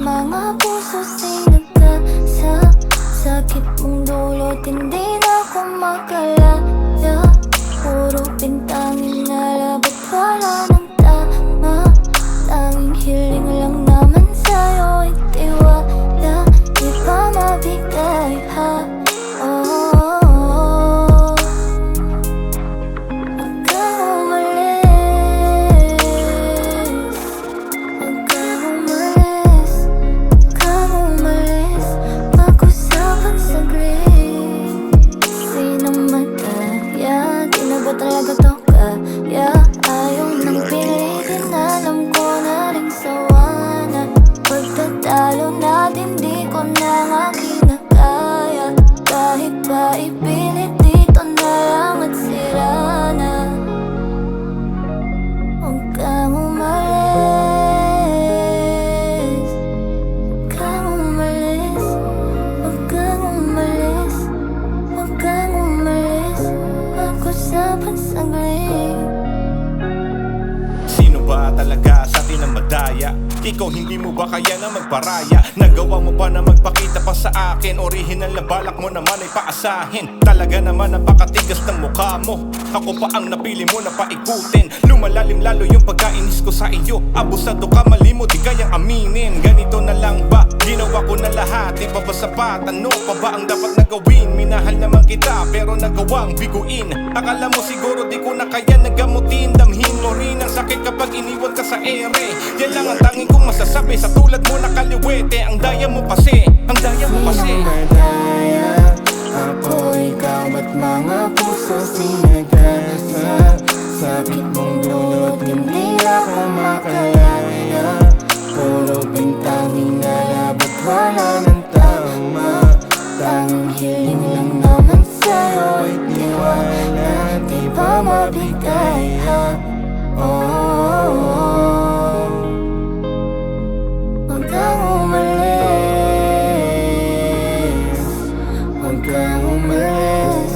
mga puso sinagkasa. Sakit mong dulot, hindi na ako makalaya. Puro bintangin na labat, wala nang tama. Tanging hiling lang naman sa'yo, itiwala. Di ba mabigay ha? Talaga to kaya ayaw nang pilitin. Alam ko na rin sawa na pagtatalo natin, di ko na nga kinakaya. Kahit pa ipilit, dito na lang at sira na. Huwag kang umalis, huwag kang umalis, huwag kang umalis, huwag kang umalis. Pag-usapan saglit. Sino ba talaga sa atin ang madaya? Ikaw hindi mo ba kaya na magparaya? Nagawa mo pa na magpakita pa sa akin. Original na balak mo naman ay paasahin. Talaga naman napakatigas ng mukha mo. Ako pa ang napili mo na paikutin. Lumalalim lalo yung pagkainis ko sa iyo. Abusado ka, mali mo, di kayang aminin. Ganito na lang ba? Ginawa ko na lahat, di pa ba sapat? Ano pa ba ang dapat na gawin? Minahal naman kita pero nagawang biguin. Akala mo siguro di ko na kaya nagamutin. Damhin mo rin ang sakit kapag iniwan ka sa ere. Yan lang ang tanging kong masasabi. Sa tulad mo na kaliwete, ang daya mo kasi, ang daya mo kasi. Sinong madaya? Ako, ikaw, ba't mga puso sinagkasa? Sakit mong dulot, hindi ako makalaya. Puro bintangin na labat, wala nang tama. Tanging hiling lang naman sa'yo, itiwala. Di ba mabigay ha? Huwag kang umalis, huwag kang umalis,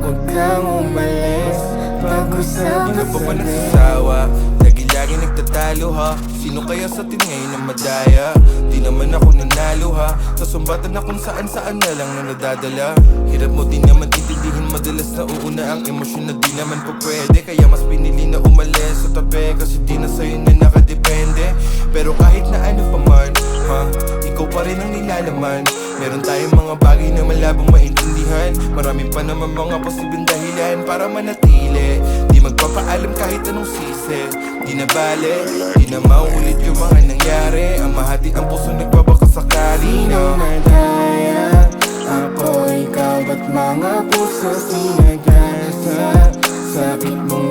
huwag kang umalis. Pag-usapan Ano pa ba nasasawa? Lagi-lagi nagtatalo ha. Sino kaya sa atin ngayon ang madaya? Di naman ako nanalo ha. Sa sumbatan na kung saan-saan na lang na nadadala. Hirap mo din naman intindihin, madalas na uuna ang emosyon na di naman po pwede. Kaya mas pinili na umalis sa tabi, kasi di na sa'yo na nakadepende. Pero kahit na ano pa man ha, ikaw pa rin ang nilalaman. Meron tayong mga bagay na malabong maintindihan. Marami pa naman mga posibleng dahilan para manatili. Di magpapaalam kahit anong sisi. Di na bale, di na mauulit yung mga nangyari. Ang mahati ang puso nagbabaka sakali Sinong na madaya? Ako, ikaw, ba't mga puso sinagkasa? Sakit mong